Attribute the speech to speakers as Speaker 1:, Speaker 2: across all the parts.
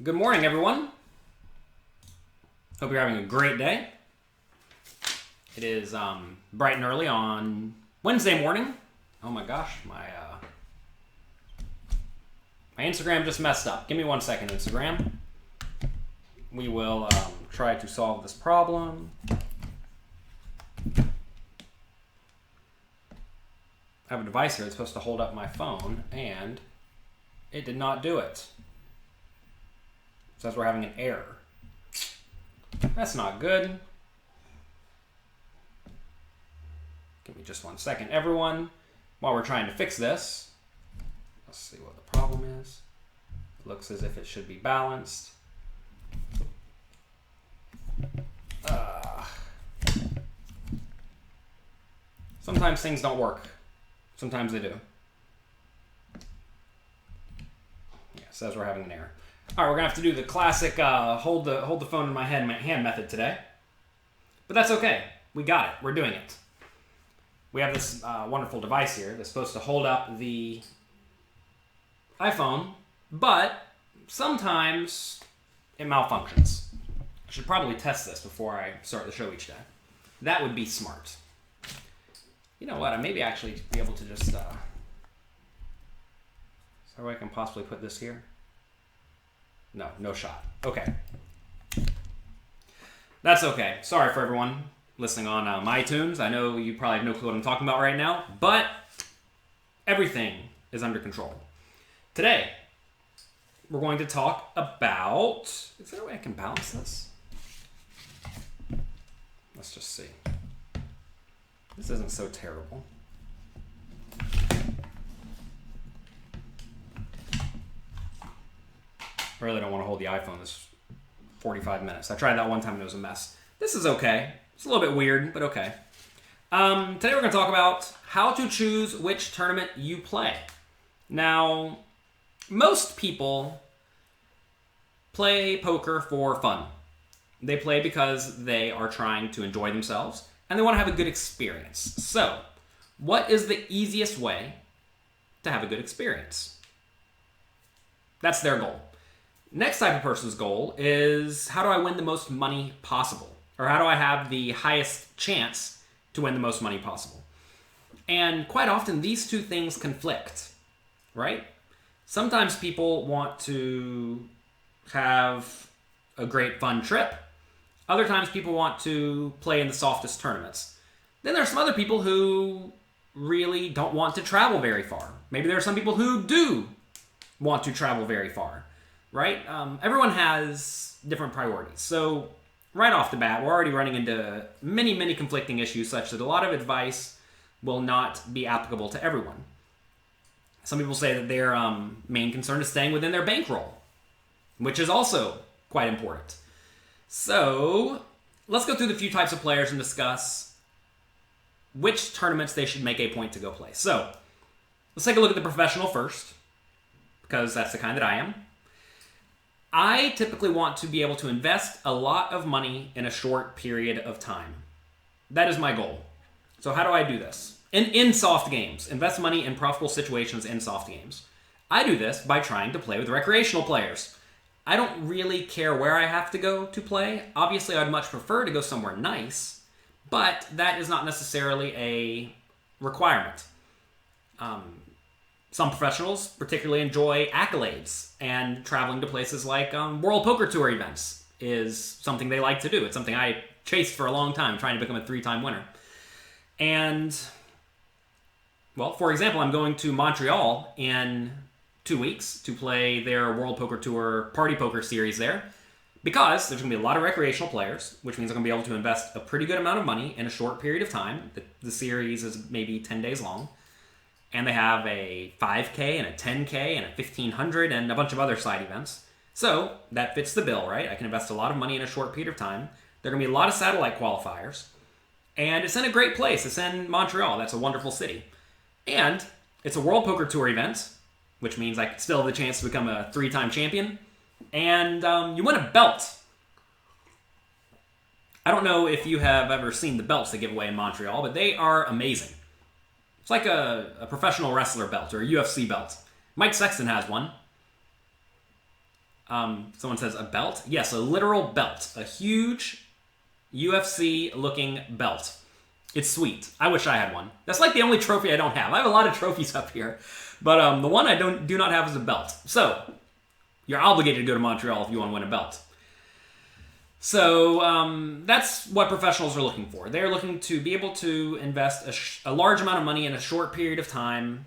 Speaker 1: Good morning, everyone. Hope you're having a great day. It is bright and early on Wednesday morning. Oh my gosh, my Instagram just messed up. Give me 1 second, Instagram. We will try to solve this problem. I have a device here that's supposed to hold up my phone, and it did not do it. It says we're having an error. That's not good. Give me just 1 second, everyone. While we're trying to fix this, let's see what the problem is. It looks as if it should be balanced. Sometimes things don't work. Sometimes they do. Yeah, it says we're having an error. All right, we're gonna have to do the classic hold the phone in my hand method today, but that's okay. We got it. We're doing it. We have this wonderful device here that's supposed to hold up the iPhone, but sometimes it malfunctions. I should probably test this before I start the show each day. That would be smart. You know what? I maybe actually be able to just. So I can possibly put this here. No shot. Okay. That's okay. Sorry for everyone listening on iTunes. I know you probably have no clue what I'm talking about right now, but everything is under control. Today, we're going to talk about... Is there a way I can balance this? Let's just see. This isn't so terrible. I really don't want to hold the iPhone this 45 minutes. I tried that one time and it was a mess. This is okay. It's a little bit weird, but okay. Today we're going to talk about how to choose which tournament you play. Now, most people play poker for fun. They play because they are trying to enjoy themselves and they want to have a good experience. So, what is the easiest way to have a good experience? That's their goal. Next type of person's goal is, how do I win the most money possible? Or how do I have the highest chance to win the most money possible? And quite often, these two things conflict, right? Sometimes people want to have a great fun trip. Other times, people want to play in the softest tournaments. Then there are some other people who really don't want to travel very far. Maybe there are some people who do want to travel very far. Right? Everyone has different priorities. So right off the bat, we're already running into many conflicting issues such that a lot of advice will not be applicable to everyone. Some people say that their main concern is staying within their bankroll, which is also quite important. So let's go through the few types of players and discuss which tournaments they should make a point to go play. So let's take a look at the professional first, because that's the kind that I am. I typically want to be able to invest a lot of money in a short period of time. That is my goal. So how do I do this? In soft games. Invest money in profitable situations in soft games. I do this by trying to play with recreational players. I don't really care where I have to go to play. Obviously, I'd much prefer to go somewhere nice, but that is not necessarily a requirement. Some professionals particularly enjoy accolades, and traveling to places like World Poker Tour events is something they like to do. It's something I chased for a long time, trying to become a 3-time winner. And, well, for example, I'm going to Montreal in 2 weeks to play their World Poker Tour Party Poker series there, because there's going to be a lot of recreational players, which means I'm going to be able to invest a pretty good amount of money in a short period of time. The series is maybe 10 days long. And they have a 5K and a 10K and a 1500 and a bunch of other side events. So that fits the bill, right? I can invest a lot of money in a short period of time. There are going to be a lot of satellite qualifiers. And it's in a great place. It's in Montreal. That's a wonderful city. And it's a World Poker Tour event, which means I still have the chance to become a 3-time champion. And you win a belt. I don't know if you have ever seen the belts they give away in Montreal, but they are amazing. It's like a professional wrestler belt or a UFC belt. Mike Sexton has one. Someone says a belt. Yes, a literal belt. A huge UFC-looking belt. It's sweet. I wish I had one. That's like the only trophy I don't have. I have a lot of trophies up here, but the one I do not have is a belt. So you're obligated to go to Montreal if you want to win a belt. So that's what professionals are looking for. They're looking to be able to invest a large amount of money in a short period of time,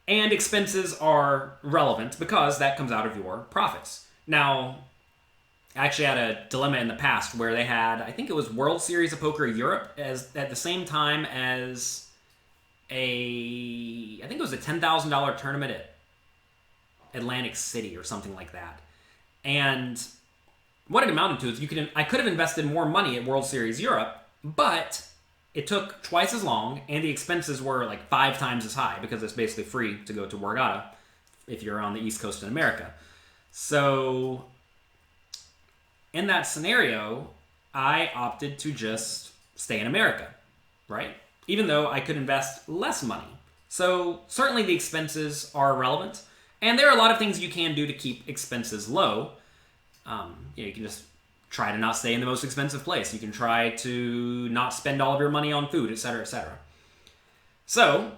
Speaker 1: and expenses are relevant because that comes out of your profits. Now, I actually had a dilemma in the past where they had, I think it was World Series of Poker Europe at the same time as I think it was a $10,000 tournament at Atlantic City or something like that. And what it amounted to is I could have invested more money at World Series Europe, but it took twice as long, and the expenses were like 5 times as high because it's basically free to go to Borgata if you're on the East Coast in America. So in that scenario, I opted to just stay in America, right? Even though I could invest less money. So certainly the expenses are relevant, and there are a lot of things you can do to keep expenses low. You can just try to not stay in the most expensive place. You can try to not spend all of your money on food, etc., etc. So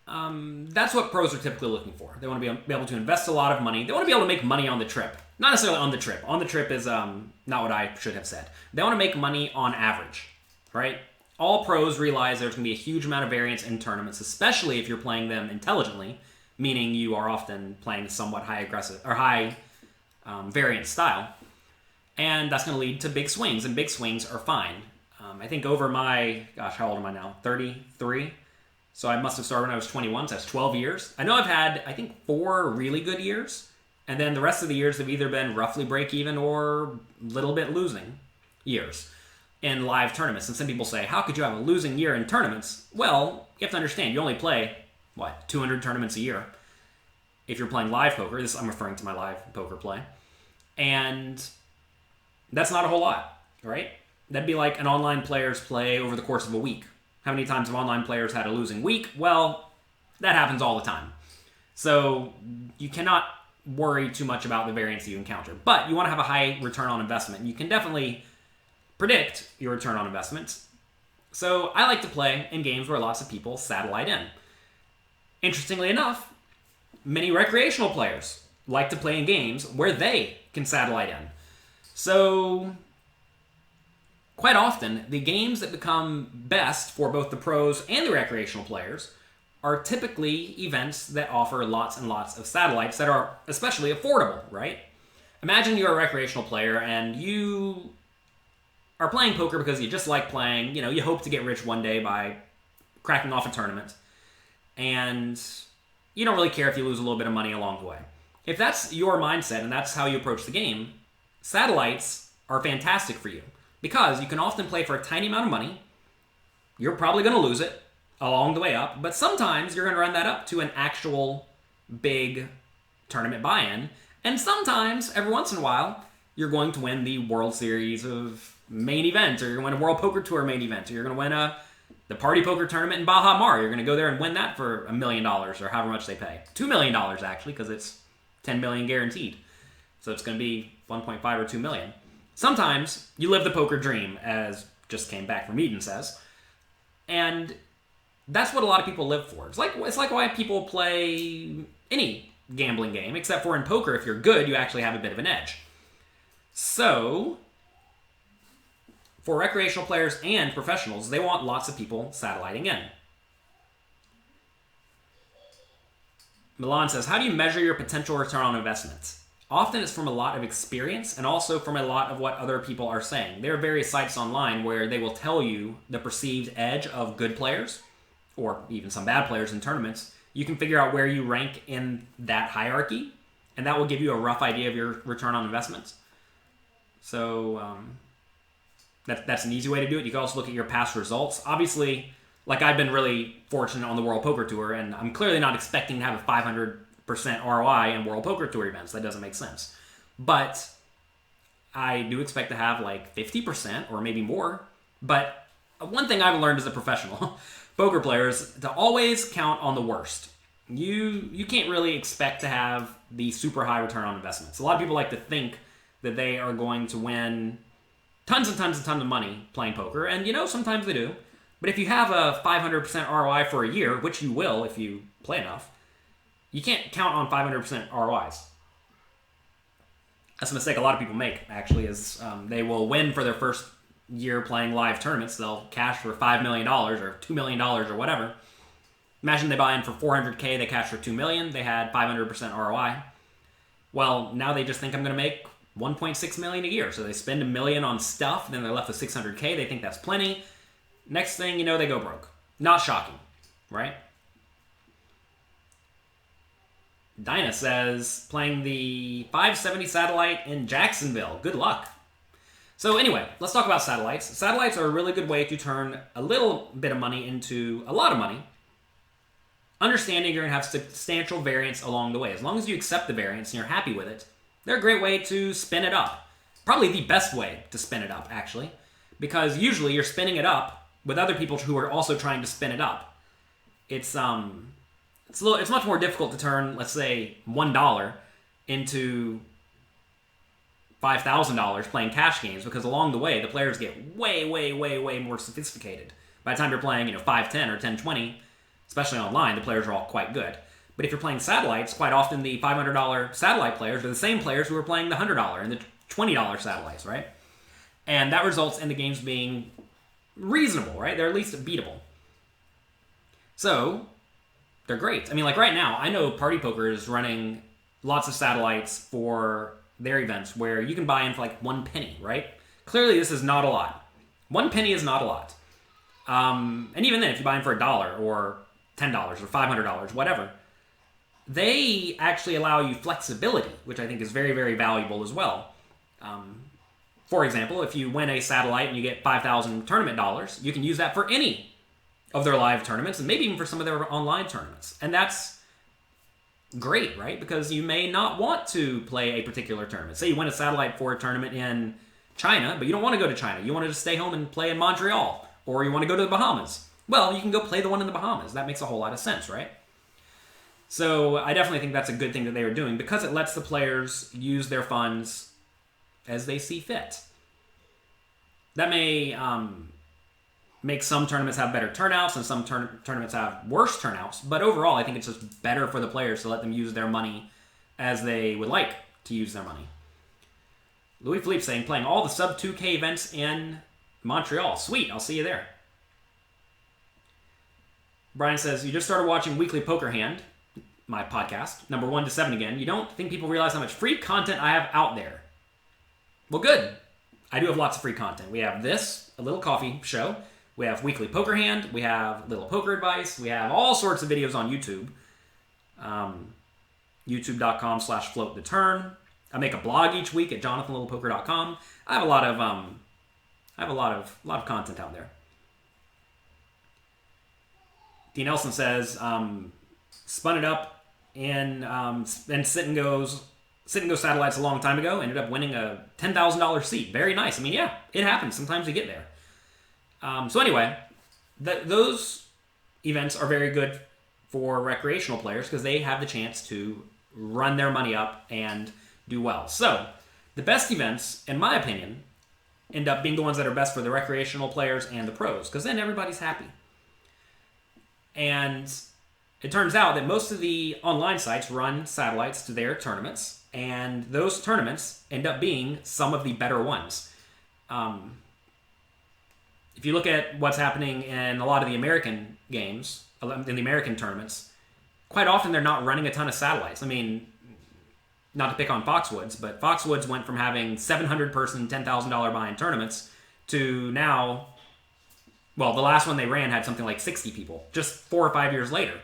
Speaker 1: that's what pros are typically looking for. They want to be able to invest a lot of money. They want to be able to make money on the trip. Not necessarily on the trip. On the trip is not what I should have said. They want to make money on average, right? All pros realize there's going to be a huge amount of variance in tournaments, especially if you're playing them intelligently, meaning you are often playing somewhat high aggressive or high variance style. And that's going to lead to big swings, and big swings are fine. I think over my, how old am I now? 33? So I must have started when I was 21, so that's 12 years. I know I've had, I think, 4 really good years, and then the rest of the years have either been roughly break even or a little bit losing years in live tournaments. And some people say, how could you have a losing year in tournaments? Well, you have to understand, you only play, 200 tournaments a year. If you're playing live poker, I'm referring to my live poker play. And that's not a whole lot, right? That'd be like an online player's play over the course of a week. How many times have online players had a losing week? Well, that happens all the time. So you cannot worry too much about the variance you encounter. But you want to have a high return on investment. You can definitely predict your return on investment. So I like to play in games where lots of people satellite in. Interestingly enough, many recreational players like to play in games where they can satellite in. So quite often, the games that become best for both the pros and the recreational players are typically events that offer lots and lots of satellites that are especially affordable, right? Imagine you're a recreational player and you are playing poker because you just like playing. You hope to get rich one day by cracking off a tournament. And you don't really care if you lose a little bit of money along the way. If that's your mindset and that's how you approach the game, satellites are fantastic for you because you can often play for a tiny amount of money. You're probably going to lose it along the way up, but sometimes you're going to run that up to an actual big tournament buy-in, and sometimes, every once in a while, you're going to win the World Series of main event, or you're going to win a World Poker Tour main event, or you're going to win the Party Poker Tournament in Baja Mar. You're going to go there and win that for $1 million, or however much they pay. $2 million, actually, because it's $10 million guaranteed. So it's going to be 1.5 or 2 million. Sometimes you live the poker dream, as just came back from Eden says. And that's what a lot of people live for. It's like why people play any gambling game, except for in poker, if you're good, you actually have a bit of an edge. So, for recreational players and professionals, they want lots of people satelliting in. Milan says, how do you measure your potential return on investment? Often it's from a lot of experience and also from a lot of what other people are saying. There are various sites online where they will tell you the perceived edge of good players, or even some bad players in tournaments. You can figure out where you rank in that hierarchy, and that will give you a rough idea of your return on investment. So that's an easy way to do it. You can also look at your past results. Obviously, like I've been really fortunate on the World Poker Tour, and I'm clearly not expecting to have a 500% ROI in World Poker Tour events. That doesn't make sense. But I do expect to have like 50% or maybe more. But one thing I've learned as a professional poker player is to always count on the worst. you can't really expect to have the super high return on investments. A lot of people like to think that they are going to win tons and tons and tons of money playing poker, and sometimes they do. But if you have a 500% ROI for a year, which you will if you play enough, you can't count on 500% ROIs. That's a mistake a lot of people make, actually, is they will win for their first year playing live tournaments. They'll cash for $5 million or $2 million or whatever. Imagine they buy in for $400K, they cash for $2 million, they had 500% ROI. Well, now they just think I'm going to make $1.6 million a year. So they spend $1 million on stuff, then they're left with $600K. They think that's plenty. Next thing you know, they go broke. Not shocking, right? Dinah says, playing the 570 satellite in Jacksonville. Good luck. So anyway, let's talk about satellites. Satellites are a really good way to turn a little bit of money into a lot of money. Understanding you're going to have substantial variance along the way. As long as you accept the variance and you're happy with it, they're a great way to spin it up. Probably the best way to spin it up, actually. Because usually you're spinning it up with other people who are also trying to spin it up. It's much more difficult to turn, let's say, $1 into $5,000 playing cash games, because along the way the players get way, way, way, way more sophisticated. By the time you're playing, 510 or 1020, especially online, the players are all quite good. But if you're playing satellites, quite often the $500 satellite players are the same players who are playing the $100 and the $20 satellites, right? And that results in the games being reasonable, right? They're at least beatable. So, they're great. I mean, like right now, I know Party Poker is running lots of satellites for their events where you can buy in for like 1 penny, right? Clearly, this is not a lot. 1 penny is not a lot. And even then, if you buy in for $1 or $10 or $500, whatever, they actually allow you flexibility, which I think is very, very valuable as well. For example, if you win a satellite and you get 5,000 tournament dollars, you can use that for any of their live tournaments and maybe even for some of their online tournaments. And that's great, right? Because you may not want to play a particular tournament. Say you win a satellite for a tournament in China, but you don't want to go to China. You want to just stay home and play in Montreal, or you want to go to the Bahamas. Well, you can go play the one in the Bahamas. That makes a whole lot of sense, right? So I definitely think that's a good thing that they are doing, because it lets the players use their funds as they see fit. That may make some tournaments have better turnouts and some tournaments have worse turnouts, but overall I think it's just better for the players to let them use their money as they would like to use their money. Louis Philippe saying, playing all the sub 2K events in Montreal. Sweet, I'll see you there. Brian says, you just started watching Weekly Poker Hand, my podcast, number 1 to 7 again. You don't think people realize how much free content I have out there? Well, good. I do have lots of free content. We have this, a little coffee show. We have Weekly Poker Hand. We have Little Poker Advice. We have all sorts of videos on YouTube. YouTube.com/floattheturn. I make a blog each week at jonathanlittlepoker.com. I have a lot of content out there. Dean Nelson says, spun it up in Sit and Go Satellites a long time ago. Ended up winning a $10,000 seat. Very nice. I mean, yeah, it happens. Sometimes you get there. So anyway, those events are very good for recreational players because they have the chance to run their money up and do well. So the best events, in my opinion, end up being the ones that are best for the recreational players and the pros, because then everybody's happy. And it turns out that most of the online sites run satellites to their tournaments, and those tournaments end up being some of the better ones. If you look at what's happening in a lot of the American games, in the American tournaments, quite often they're not running a ton of satellites. I mean, not to pick on Foxwoods, but Foxwoods went from having 700-person, $10,000 buy-in tournaments to now, well, the last one they ran had something like 60 people, just 4 or 5 years later.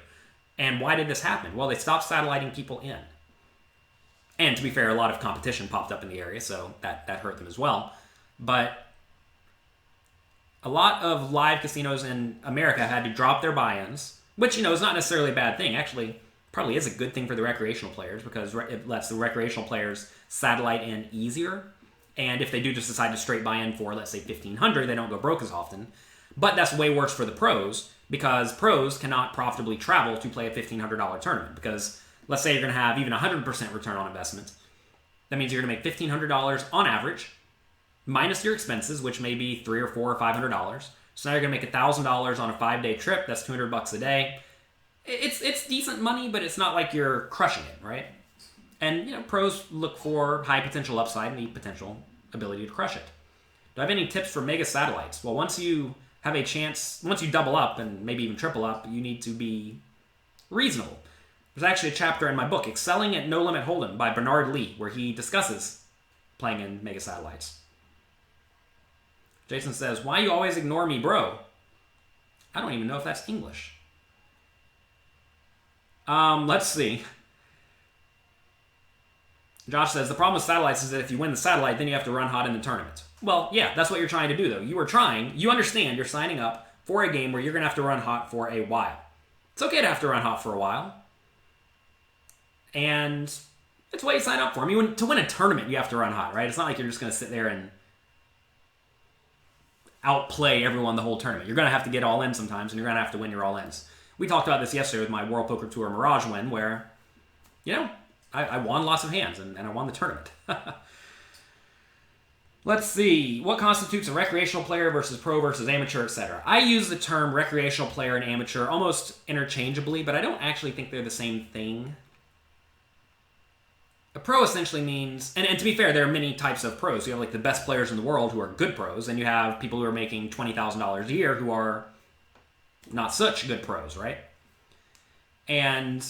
Speaker 1: And why did this happen? Well, they stopped satelliting people in. And to be fair, a lot of competition popped up in the area, so that hurt them as well. But a lot of live casinos in America had to drop their buy-ins, which, is not necessarily a bad thing. Actually, probably is a good thing for the recreational players because it lets the recreational players satellite in easier. And if they do just decide to straight buy in for, let's say, $1,500, they don't go broke as often. But that's way worse for the pros because pros cannot profitably travel to play a $1,500 tournament. Because let's say you're going to have even 100% return on investment. That means you're going to make $1,500 on average, minus your expenses, which may be $300 or $400 or $500. So now you're going to make $1,000 on a 5-day trip. That's $200 a day. It's decent money, but it's not like you're crushing it, right? And pros look for high potential upside and the potential ability to crush it. Do I have any tips for mega satellites? Well, once you double up and maybe even triple up, you need to be reasonable. There's actually a chapter in my book, Excelling at No Limit Hold'em by Bernard Lee, where he discusses playing in mega satellites. Jason says, why you always ignore me, bro? I don't even know if that's English. Let's see. Josh says, the problem with satellites is that if you win the satellite, then you have to run hot in the tournament. Well, yeah, that's what you're trying to do, though. You understand you're signing up for a game where you're going to have to run hot for a while. It's okay to have to run hot for a while. And it's what you sign up for. I mean, to win a tournament, you have to run hot, right? It's not like you're just going to sit there and outplay everyone the whole tournament. You're going to have to get all in sometimes, and you're going to have to win your all-ins. We talked about this yesterday with my World Poker Tour Mirage win, where, I won lots of hands, and I won the tournament. Let's see. What constitutes a recreational player versus pro versus amateur, etc.? I use the term recreational player and amateur almost interchangeably, but I don't actually think they're the same thing. A pro essentially means, and to be fair, there are many types of pros. You have like the best players in the world who are good pros, and you have people who are making $20,000 a year who are not such good pros, right? And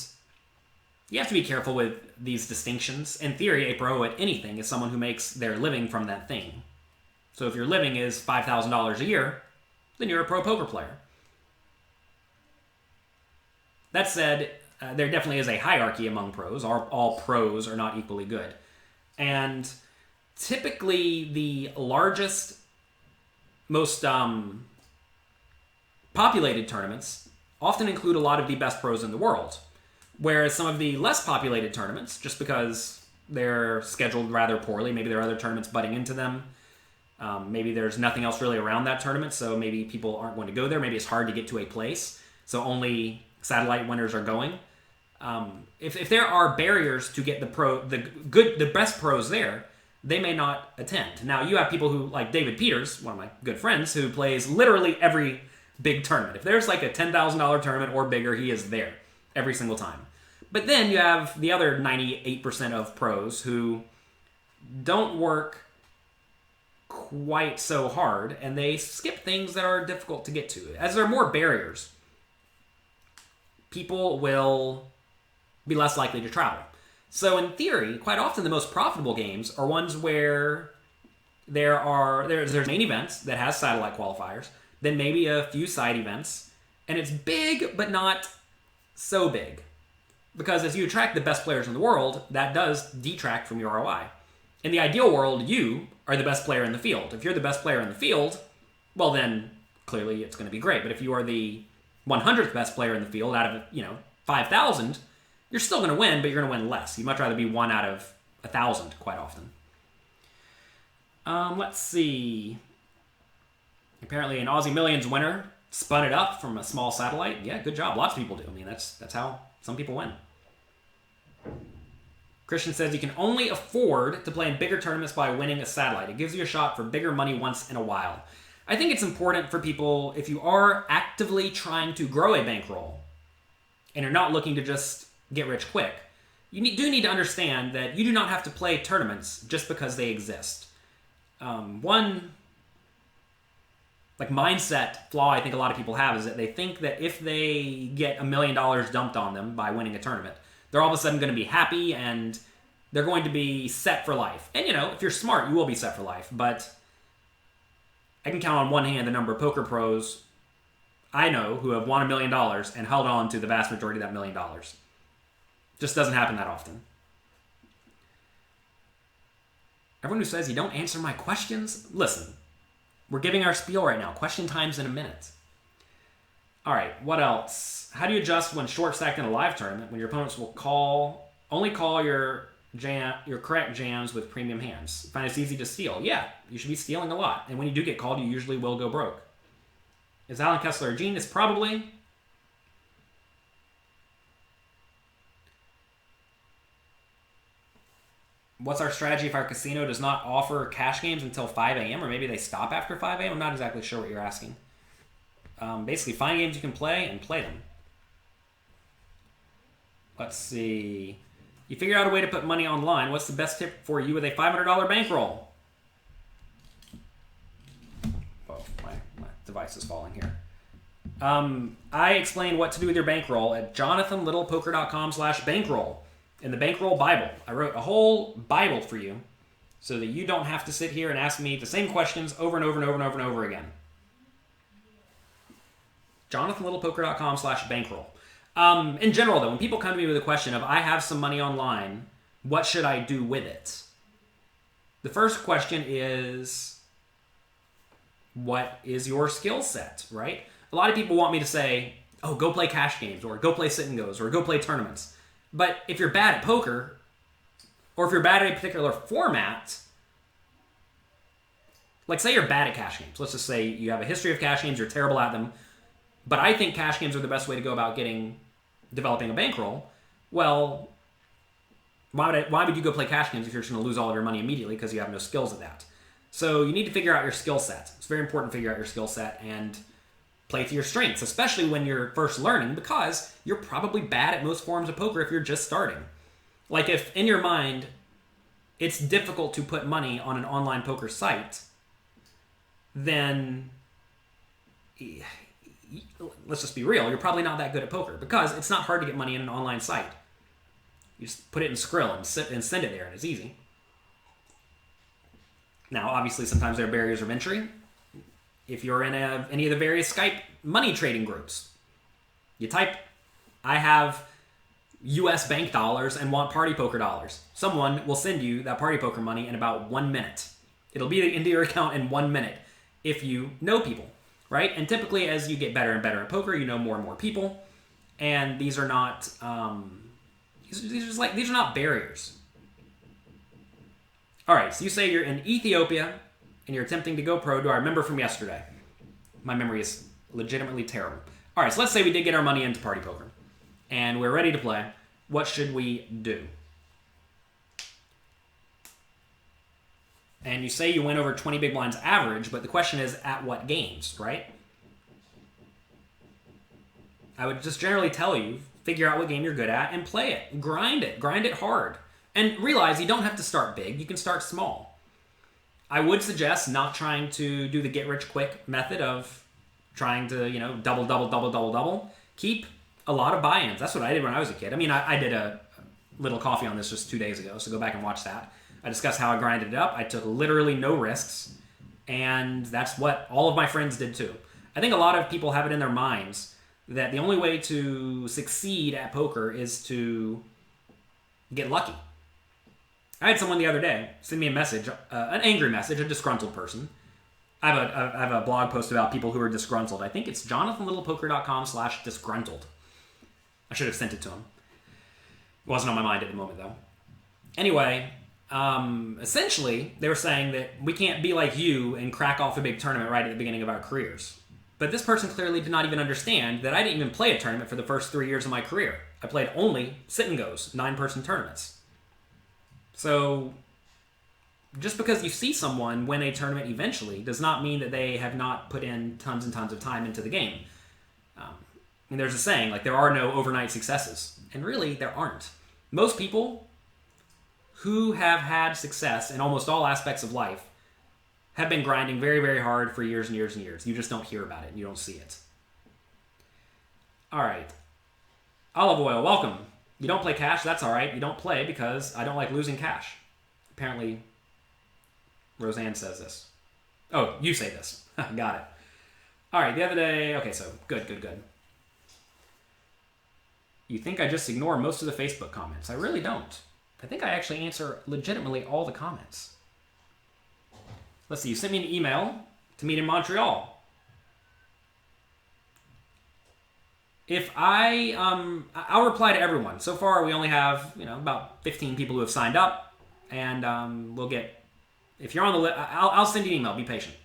Speaker 1: you have to be careful with these distinctions. In theory, a pro at anything is someone who makes their living from that thing. So if your living is $5,000 a year, then you're a pro poker player. That said, there definitely is a hierarchy among pros. All pros are not equally good. And typically the largest, most populated tournaments often include a lot of the best pros in the world. Whereas some of the less populated tournaments, just because they're scheduled rather poorly, maybe there are other tournaments butting into them, maybe there's nothing else really around that tournament, so maybe people aren't going to go there, maybe it's hard to get to a place, so only satellite winners are going. If there are barriers to get the best pros there, they may not attend. Now, you have people who, like David Peters, one of my good friends, who plays literally every big tournament. If there's like a $10,000 tournament or bigger, he is there every single time. But then you have the other 98% of pros who don't work quite so hard, and they skip things that are difficult to get to. As there are more barriers, people will be less likely to travel. So in theory, quite often the most profitable games are ones where there's main events that has satellite qualifiers, then maybe a few side events, and it's big but not so big. Because as you attract the best players in the world, that does detract from your ROI. In the ideal world, you are the best player in the field. If you're the best player in the field, well then, clearly it's going to be great. But if you are the 100th best player in the field out of, 5,000, you're still going to win, but you're going to win less. You'd much rather be 1 out of 1,000 quite often. Let's see. Apparently an Aussie Millions winner spun it up from a small satellite. Yeah, good job. Lots of people do. I mean, that's how some people win. Christian says you can only afford to play in bigger tournaments by winning a satellite. It gives you a shot for bigger money once in a while. I think it's important for people, if you are actively trying to grow a bankroll and you're not looking to just get rich quick, do need to understand that you do not have to play tournaments just because they exist. One mindset flaw I think a lot of people have is that they think that if they get $1 million dumped on them by winning a tournament, they're all of a sudden going to be happy and they're going to be set for life. And if you're smart, you will be set for life. But I can count on one hand the number of poker pros I know who have won $1 million and held on to the vast majority of that $1 million. Just doesn't happen that often. Everyone who says you don't answer my questions, listen. We're giving our spiel right now. Question time's in a minute. All right, what else? How do you adjust when short stacked in a live tournament when your opponents will only call your correct jams with premium hands? Find it's easy to steal. Yeah, you should be stealing a lot. And when you do get called, you usually will go broke. Is Alan Kessler a genius? Probably. What's our strategy if our casino does not offer cash games until 5 a.m. or maybe they stop after 5 a.m.? I'm not exactly sure what you're asking. Basically, find games you can play and play them. Let's see. You figure out a way to put money online. What's the best tip for you with a $500 bankroll? Oh, my device is falling here. I explain what to do with your bankroll at jonathanlittlepoker.com/bankroll. In the Bankroll Bible. I wrote a whole Bible for you so that you don't have to sit here and ask me the same questions over and over and over and over and over again. JonathanLittlePoker.com/bankroll. In general, though, when people come to me with a question of, I have some money online, what should I do with it? The first question is, what is your skill set, right? A lot of people want me to say, oh, go play cash games, or go play sit and goes, or go play tournaments. But if you're bad at poker, or if you're bad at a particular format, like say you're bad at cash games. Let's just say you have a history of cash games, you're terrible at them, but I think cash games are the best way to go about developing a bankroll. Well, why would you go play cash games if you're just going to lose all of your money immediately because you have no skills at that? So you need to figure out your skill set. It's very important to figure out your skill set and play to your strengths, especially when you're first learning, because you're probably bad at most forms of poker if you're just starting. Like if in your mind, it's difficult to put money on an online poker site, then let's just be real, you're probably not that good at poker because it's not hard to get money in an online site. You just put it in Skrill and send it there and it's easy. Now, obviously, sometimes there are barriers of entry. If you're in any of the various Skype money trading groups, you type, I have US bank dollars and want party poker dollars. Someone will send you that party poker money in about 1 minute. It'll be into your account in 1 minute if you know people, right? And typically as you get better and better at poker, you know more and more people. And these are not, these are not barriers. All right, so you say you're in Ethiopia and you're attempting to go pro. Do I remember from yesterday? My memory is legitimately terrible. All right, so let's say we did get our money into party poker and we're ready to play. What should we do? And you say you went over 20 big blinds average, but the question is at what games, right? I would just generally tell you, figure out what game you're good at and play it. Grind it hard. And realize you don't have to start big, you can start small. I would suggest not trying to do the get-rich-quick method of trying to, double. Keep a lot of buy-ins. That's what I did when I was a kid. I mean, I did a little coffee on this just 2 days ago, so go back and watch that. I discussed how I grinded it up. I took literally no risks, and that's what all of my friends did too. I think a lot of people have it in their minds that the only way to succeed at poker is to get lucky. I had someone the other day send me a message, an angry message, a disgruntled person. I have a blog post about people who are disgruntled. I think it's jonathanlittlepoker.com/disgruntled. I should have sent it to him. It wasn't on my mind at the moment, though. Anyway, essentially, they were saying that we can't be like you and crack off a big tournament right at the beginning of our careers. But this person clearly did not even understand that I didn't even play a tournament for the first 3 years of my career. I played only sit and goes, 9-person tournaments. So, just because you see someone win a tournament eventually does not mean that they have not put in tons and tons of time into the game. There's a saying, like, there are no overnight successes. And really, there aren't. Most people who have had success in almost all aspects of life have been grinding very, very hard for years and years and years. You just don't hear about it and you don't see it. All right. Olive Oil, welcome. You don't play cash, that's all right. You don't play because I don't like losing cash. Apparently, Roseanne says this. Oh, you say this. Got it. All right, the other day... Okay, so good. You think I just ignore most of the Facebook comments. I really don't. I think I actually answer legitimately all the comments. Let's see, you sent me an email to meet in Montreal. If I'll reply to everyone. So far, we only have about 15 people who have signed up, and we'll get. If you're on the list, I'll send you an email. Be patient.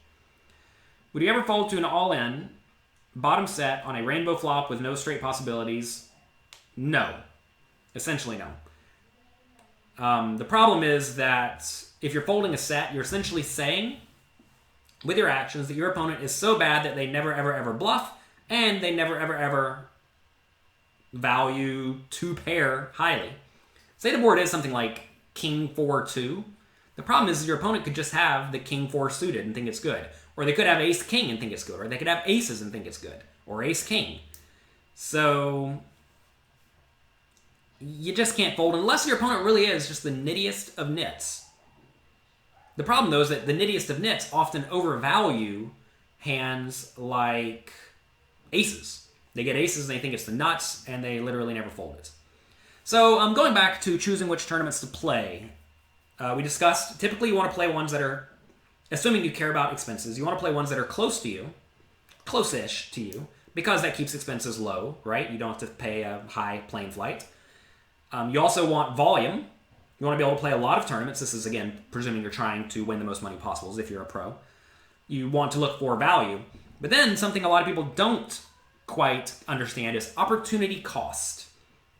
Speaker 1: Would you ever fold to an all-in bottom set on a rainbow flop with no straight possibilities? No. Essentially, no. The problem is that if you're folding a set, you're essentially saying with your actions that your opponent is so bad that they never, ever, ever bluff, and they never, ever, ever value 2-pair highly. Say the board is something like King 4-2. The problem is your opponent could just have the King 4 suited and think it's good. Or they could have Ace King and think it's good. Or they could have aces and think it's good. Or Ace King. So you just can't fold unless your opponent really is just the nittiest of nits. The problem, though, is that the nittiest of nits often overvalue hands like aces. They get aces and they think it's the nuts, and they literally never fold it. So going back to choosing which tournaments to play, we discussed typically you want to play ones that are, assuming you care about expenses, you want to play ones that are close to you, close-ish to you, because that keeps expenses low, right? You don't have to pay a high plane flight. You also want volume. You want to be able to play a lot of tournaments. This is, again, presuming you're trying to win the most money possible, as if you're a pro. You want to look for value. But then something a lot of people don't quite understand is opportunity cost.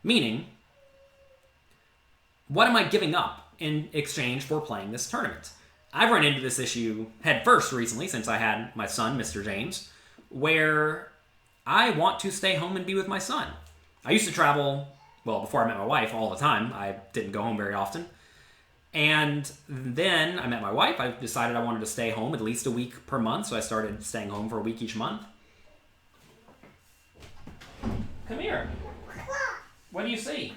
Speaker 1: Meaning, what am I giving up in exchange for playing this tournament? I've run into this issue head first recently since I had my son, Mr. James, where I want to stay home and be with my son. I used to travel, well, before I met my wife, all the time. I didn't go home very often. And then I met my wife. I decided I wanted to stay home at least a week per month, so I started staying home for a week each month. Come here. What do you see?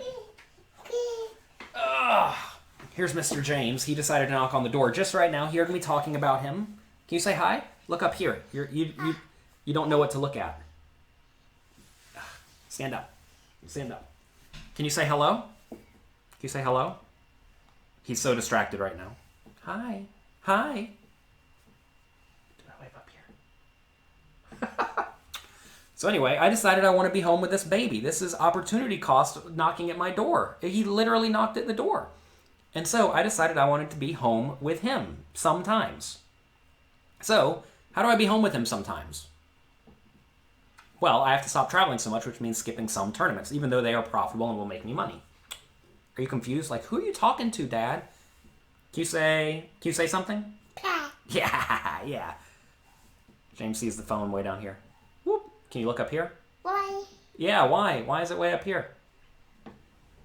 Speaker 1: Ugh. Here's Mr. James. He decided to knock on the door just right now. He heard me talking about him. Can you say hi? Look up here. You don't know what to look at. Stand up. Stand up. Can you say hello? Can you say hello? He's so distracted right now. Hi. Hi. Do I wave up here? So anyway, I decided I want to be home with this baby. This is opportunity cost knocking at my door. He literally knocked at the door. And so I decided I wanted to be home with him sometimes. So, how do I be home with him sometimes? Well, I have to stop traveling so much, which means skipping some tournaments, even though they are profitable and will make me money. Are you confused? Like, who are you talking to, Dad? Can you say something? Yeah. James sees the phone way down here. Whoop. Can you look up here?
Speaker 2: Why?
Speaker 1: Yeah, why? Why is it way up here?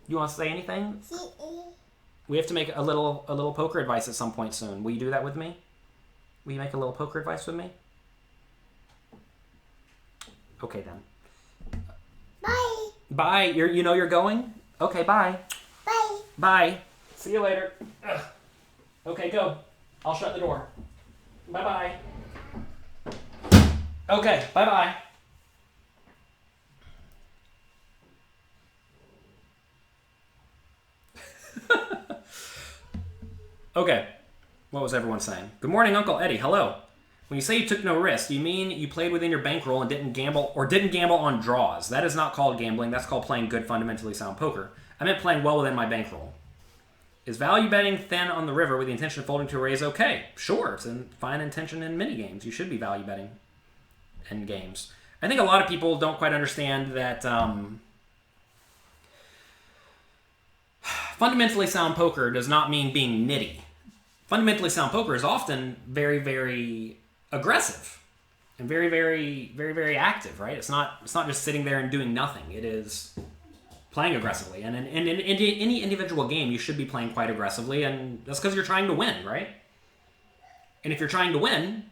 Speaker 1: You want to say anything? We have to make a little poker advice at some point soon. Will you do that with me? Will you make a little poker advice with me? Okay, then.
Speaker 2: Bye.
Speaker 1: Bye. You know you're going? Okay, bye.
Speaker 2: Bye.
Speaker 1: Bye. See you later. Ugh. Okay, go. I'll shut the door. Bye-bye. Okay, bye-bye. Okay, what was everyone saying? Good morning, Uncle Eddie. Hello. When you say you took no risk, do you mean you played within your bankroll and didn't gamble on draws? That is not called gambling. That's called playing good, fundamentally sound poker. I meant playing well within my bankroll. Is value betting thin on the river with the intention of folding to a raise okay? Sure, it's a fine intention in many games. You should be value betting in games. I think a lot of people don't quite understand that fundamentally sound poker does not mean being nitty. Fundamentally sound poker is often very, very aggressive and very, very, very, very active, right? It's not just sitting there and doing nothing. It is playing aggressively. And in any individual game, you should be playing quite aggressively, and that's because you're trying to win, right? And if you're trying to win,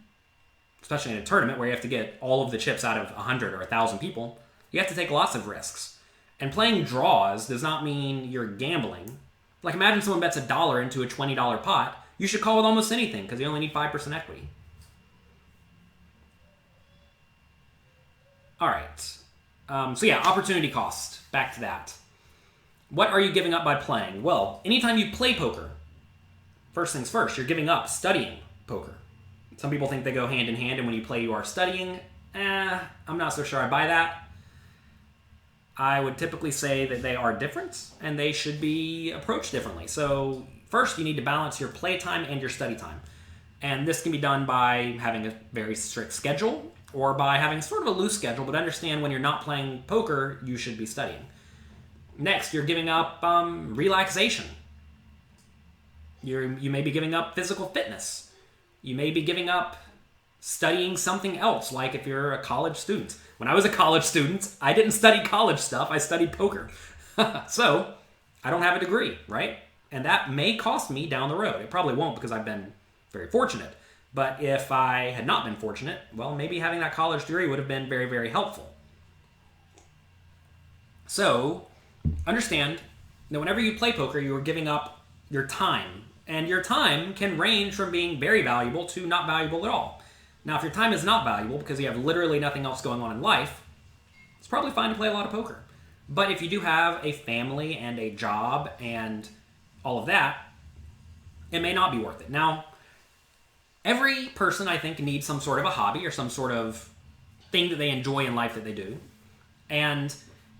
Speaker 1: especially in a tournament where you have to get all of the chips out of 100 or 1,000 people, you have to take lots of risks. And playing draws does not mean you're gambling. Like, imagine someone bets $1 into a $20 pot. You should call with almost anything because you only need 5% equity. All right. So yeah, opportunity cost. Back to that. What are you giving up by playing? Well, anytime you play poker, first things first, you're giving up studying poker. Some people think they go hand in hand, and when you play, you are studying. I'm not so sure I buy that. I would typically say that they are different, and they should be approached differently. So first, you need to balance your play time and your study time. And this can be done by having a very strict schedule, or by having sort of a loose schedule, but understand when you're not playing poker, you should be studying. Next, you're giving up relaxation. You may be giving up physical fitness. You may be giving up studying something else, like if you're a college student. When I was a college student, I didn't study college stuff, I studied poker. So, I don't have a degree, right? And that may cost me down the road. It probably won't because I've been very fortunate. But if I had not been fortunate, well, maybe having that college degree would have been very, very helpful. So, understand that whenever you play poker, you are giving up your time. And your time can range from being very valuable to not valuable at all. Now, if your time is not valuable because you have literally nothing else going on in life, it's probably fine to play a lot of poker. But if you do have a family and a job and all of that, it may not be worth it. Now, every person, I think, needs some sort of a hobby or some sort of thing that they enjoy in life that they do. And,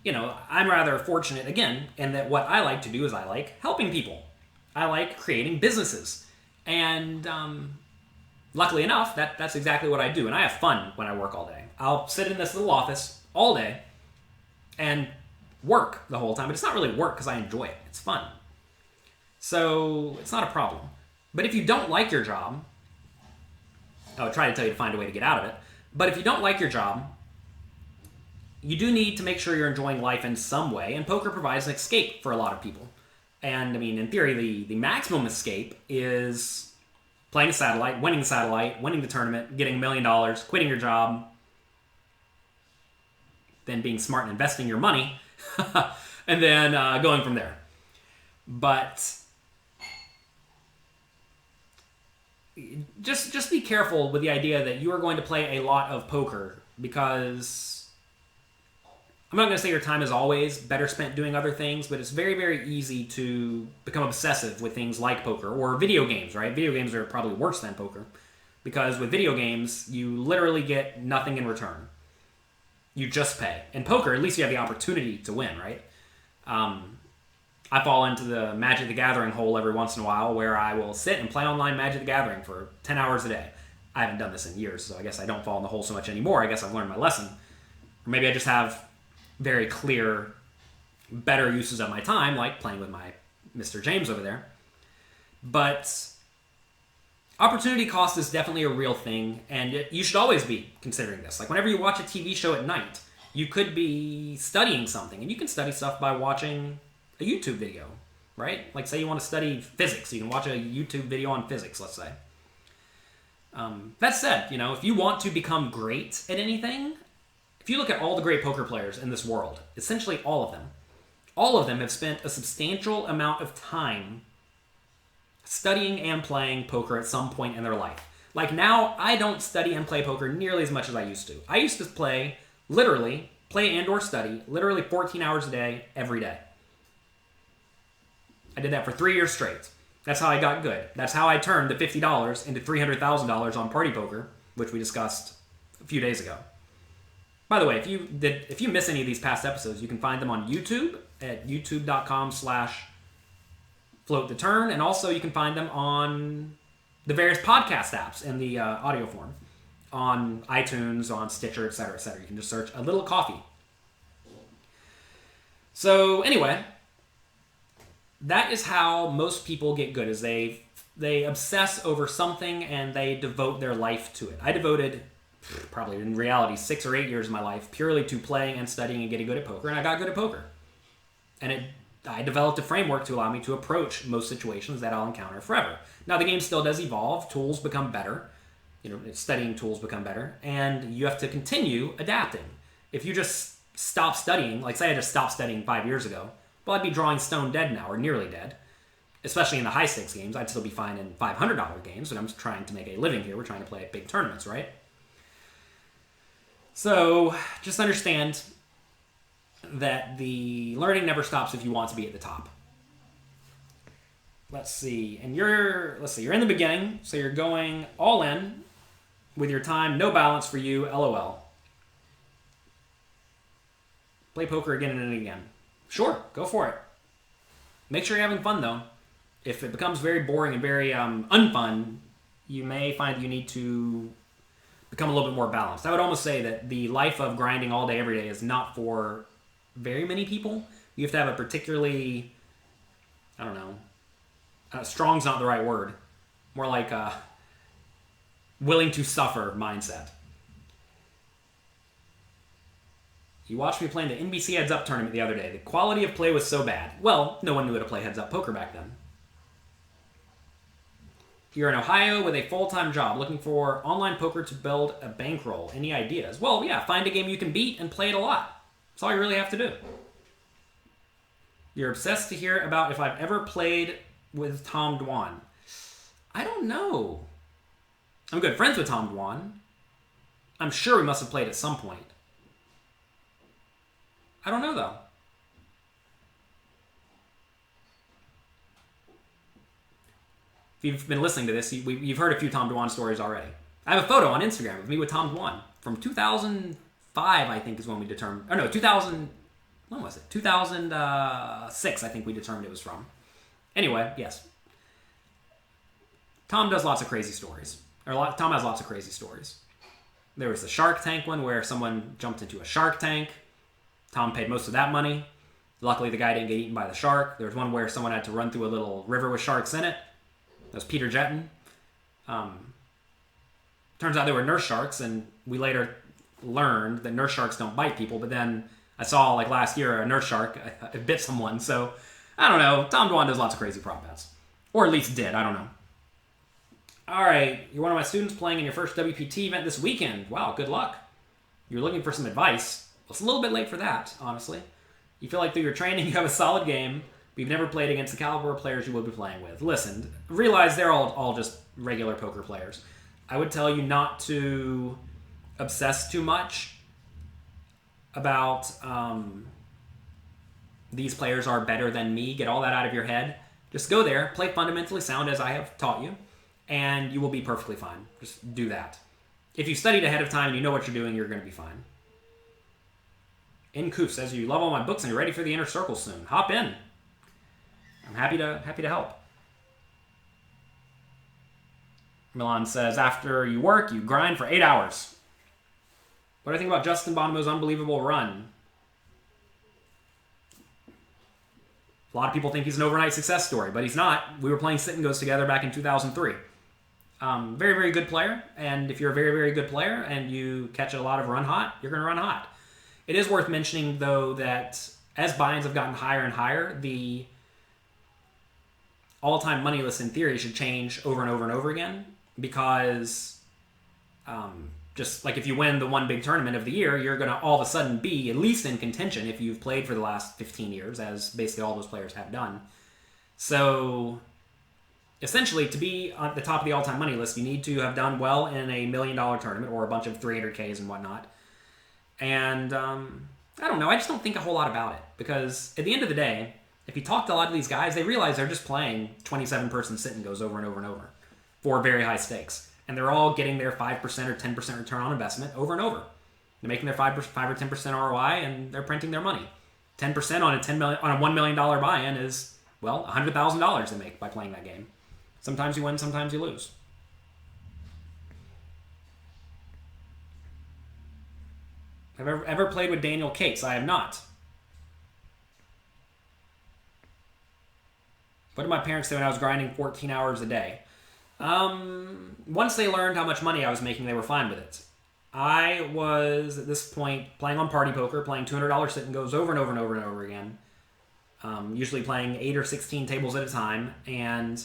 Speaker 1: you know, I'm rather fortunate, again, in that what I like to do is I like helping people. I like creating businesses. And luckily enough, that's exactly what I do. And I have fun when I work all day. I'll sit in this little office all day and work the whole time. But it's not really work because I enjoy it. It's fun. So it's not a problem. But if you don't like your job, I'll try to tell you to find a way to get out of it. But if you don't like your job, you do need to make sure you're enjoying life in some way. And poker provides an escape for a lot of people. And, I mean, in theory, the maximum escape is playing a satellite, winning the tournament, getting $1 million, quitting your job, then being smart and investing your money, and then going from there. But just be careful with the idea that you are going to play a lot of poker, because I'm not going to say your time is always better spent doing other things, but it's very, very easy to become obsessive with things like poker or video games, right? Video games are probably worse than poker, because with video games, you literally get nothing in return. You just pay. In poker, at least you have the opportunity to win, right? I fall into the Magic the Gathering hole every once in a while, where I will sit and play online Magic the Gathering for 10 hours a day. I haven't done this in years, so I guess I don't fall in the hole so much anymore. I guess I've learned my lesson. Or maybe I just have very clear, better uses of my time, like playing with my Mr. James over there. But opportunity cost is definitely a real thing, and you should always be considering this. Like, whenever you watch a TV show at night, you could be studying something, and you can study stuff by watching a YouTube video, right? Like, say you want to study physics, you can watch a YouTube video on physics, let's say. That said, you know, if you want to become great at anything, if you look at all the great poker players in this world, essentially all of them have spent a substantial amount of time studying and playing poker at some point in their life. Like, now, I don't study and play poker nearly as much as I used to. I used to play and or study, literally 14 hours a day, every day. I did that for 3 years straight. That's how I got good. That's how I turned the $50 into $300,000 on Party Poker, which we discussed a few days ago. By the way, if you miss any of these past episodes, you can find them on YouTube at youtube.com/floattheturn, and also you can find them on the various podcast apps in the audio form, on iTunes, on Stitcher, etc., etc. You can just search A Little Coffee. So anyway, that is how most people get good, is they obsess over something and they devote their life to it. I devoted, probably in reality, 6 or 8 years of my life purely to playing and studying and getting good at poker, and I got good at poker. And I developed a framework to allow me to approach most situations that I'll encounter forever. Now, the game still does evolve. Tools become better. You know, studying tools become better. And you have to continue adapting. If you just stop studying, like say I just stopped studying 5 years ago, well, I'd be drawing stone dead now, or nearly dead. Especially in the high-stakes games. I'd still be fine in $500 games, but I'm trying to make a living here. We're trying to play at big tournaments, right? So, just understand that the learning never stops if you want to be at the top. Let's see. And you're in the beginning, so you're going all in with your time, no balance for you, LOL. Play poker again and again. Sure, go for it. Make sure you're having fun, though. If it becomes very boring and very unfun, you may find you need to become a little bit more balanced. I would almost say that the life of grinding all day, every day is not for very many people. You have to have a particularly, I don't know, strong's not the right word. More like a willing to suffer mindset. You watched me play in the NBC Heads Up tournament the other day. The quality of play was so bad. Well, no one knew how to play Heads Up poker back then. You're in Ohio with a full-time job looking for online poker to build a bankroll. Any ideas? Well, yeah, find a game you can beat and play it a lot. That's all you really have to do. You're obsessed to hear about if I've ever played with Tom Dwan. I don't know. I'm good friends with Tom Dwan. I'm sure we must have played at some point. I don't know, though. If you've been listening to this, you've heard a few Tom Dwan stories already. I have a photo on Instagram of me with Tom Dwan from 2005, I think, is when we determined. Oh, no, 2000. When was it? 2006, I think we determined it was from. Anyway, yes. Tom does lots of crazy stories. Tom has lots of crazy stories. There was the Shark Tank one where someone jumped into a shark tank. Tom paid most of that money. Luckily, the guy didn't get eaten by the shark. There was one where someone had to run through a little river with sharks in it. That was Peter Jetton. Turns out they were nurse sharks, and we later learned that nurse sharks don't bite people. But then I saw, like last year, a nurse shark it bit someone. So, I don't know. Tom Dwan does lots of crazy prop bets. Or at least did. I don't know. All right. You're one of my students playing in your first WPT event this weekend. Wow, good luck. You're looking for some advice. It's a little bit late for that, honestly. You feel like through your training you have a solid game, but you've never played against the caliber of players you will be playing with. Listen, realize they're all just regular poker players. I would tell you not to obsess too much about these players are better than me. Get all that out of your head. Just go there, play fundamentally sound as I have taught you, and you will be perfectly fine. Just do that. If you studied ahead of time and you know what you're doing, you're going to be fine. Incoof says you love all my books and you're ready for the inner circle soon. Hop in. I'm happy to help. Milan says after you work, you grind for 8 hours. What do I think about Justin Bonomo's unbelievable run? A lot of people think he's an overnight success story, but he's not. We were playing Sit and Goes together back in 2003. Very, very good player. And if you're a very, very good player and you catch a lot of run hot, you're going to run hot. It is worth mentioning, though, that as buy-ins have gotten higher and higher, the all-time money list, in theory, should change over and over and over again because just like if you win the one big tournament of the year, you're going to all of a sudden be at least in contention if you've played for the last 15 years, as basically all those players have done. So essentially, to be at the top of the all-time money list, you need to have done well in a $1 million tournament or a bunch of 300Ks and whatnot. And I don't know. I just don't think a whole lot about it because at the end of the day, if you talk to a lot of these guys, they realize they're just playing 27-person sit and goes over and over and over for very high stakes. And they're all getting their 5% or 10% return on investment over and over. They're making their 5 or 10% ROI and they're printing their money. 10% on a $1 million buy-in is, well, $100,000 they make by playing that game. Sometimes you win, sometimes you lose. Have I ever played with Daniel Cates? I have not. What did my parents say when I was grinding 14 hours a day? Once they learned how much money I was making, they were fine with it. I was, at this point, playing on party poker, playing $200 sit and goes over and over and over and over again. Usually playing 8 or 16 tables at a time, and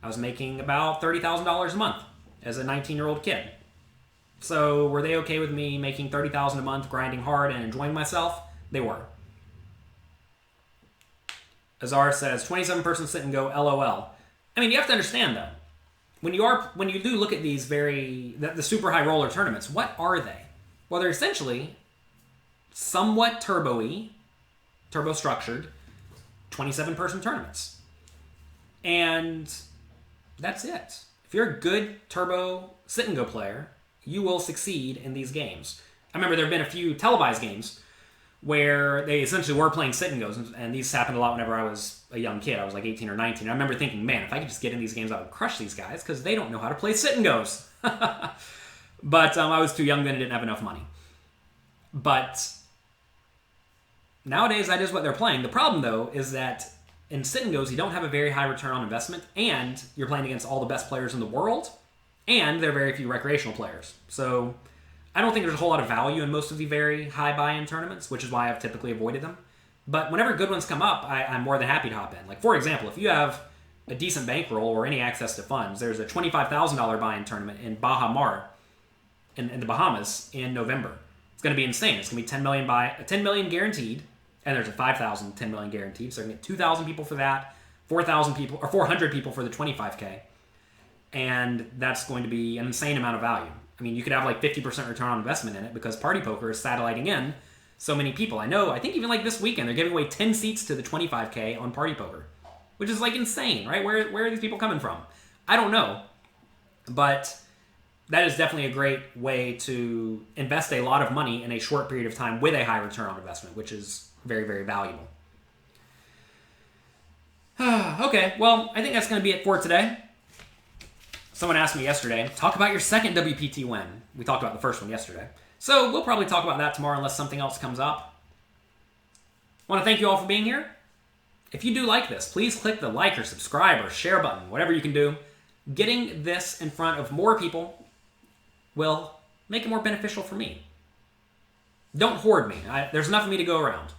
Speaker 1: I was making about $30,000 a month as a 19-year-old kid. So were they okay with me making $30,000 a month, grinding hard, and enjoying myself? They were. Azar says, 27-person sit and go, LOL. I mean, you have to understand, though. When you do look at these the super high roller tournaments, what are they? Well, they're essentially somewhat turbo-structured, 27-person tournaments. And that's it. If you're a good turbo sit-and-go player, you will succeed in these games. I remember there have been a few televised games where they essentially were playing sit-and-goes, and these happened a lot whenever I was a young kid. I was like 18 or 19. I remember thinking, man, if I could just get in these games, I would crush these guys, because they don't know how to play sit-and-goes. But I was too young then and didn't have enough money. But nowadays, that is what they're playing. The problem, though, is that in sit and goes, you don't have a very high return on investment, and you're playing against all the best players in the world, and there are very few recreational players. So I don't think there's a whole lot of value in most of the very high buy-in tournaments, which is why I've typically avoided them. But whenever good ones come up, I'm more than happy to hop in. Like, for example, if you have a decent bankroll or any access to funds, there's a $25,000 buy-in tournament in Baha Mar in the Bahamas in November. It's going to be insane. It's going to be 10 million guaranteed, and there's a 10 million guaranteed. So they're going to get 2,000 people for that, 4,000 people or 400 people for the 25K, and that's going to be an insane amount of value. I mean, you could have like 50% return on investment in it because Party Poker is satelliting in so many people. I think even like this weekend they're giving away 10 seats to the 25K on Party Poker, which is like insane, right? Where are these people coming from? I don't know, but that is definitely a great way to invest a lot of money in a short period of time with a high return on investment, which is very, very valuable. Okay, well, I think that's going to be it for today. Someone asked me yesterday, talk about your second WPT win. We talked about the first one yesterday. So we'll probably talk about that tomorrow unless something else comes up. I want to thank you all for being here. If you do like this, please click the like or subscribe or share button, whatever you can do. Getting this in front of more people will make it more beneficial for me. Don't hoard me. There's enough of me to go around.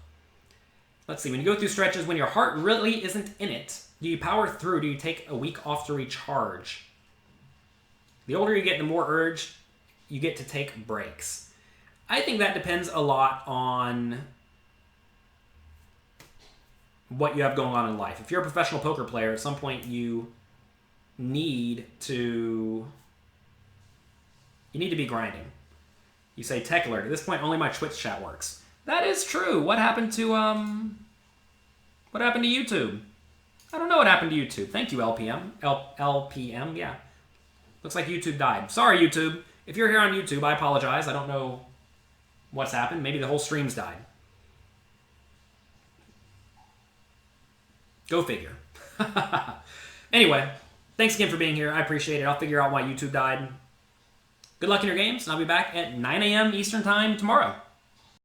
Speaker 1: Let's see. When you go through stretches, when your heart really isn't in it, do you power through? Do you take a week off to recharge? The older you get, the more urge you get to take breaks. I think that depends a lot on what you have going on in life. If you're a professional poker player, at some point you need to be grinding. You say, tech alert. At this point, only my Twitch chat works. That is true. What happened to YouTube? I don't know what happened to YouTube. Thank you, LPM. LPM, yeah. Looks like YouTube died. Sorry, YouTube. If you're here on YouTube, I apologize. I don't know what's happened. Maybe the whole stream's died. Go figure. Anyway, thanks again for being here. I appreciate it. I'll figure out why YouTube died. Good luck in your games, and I'll be back at 9 a.m. Eastern Time tomorrow.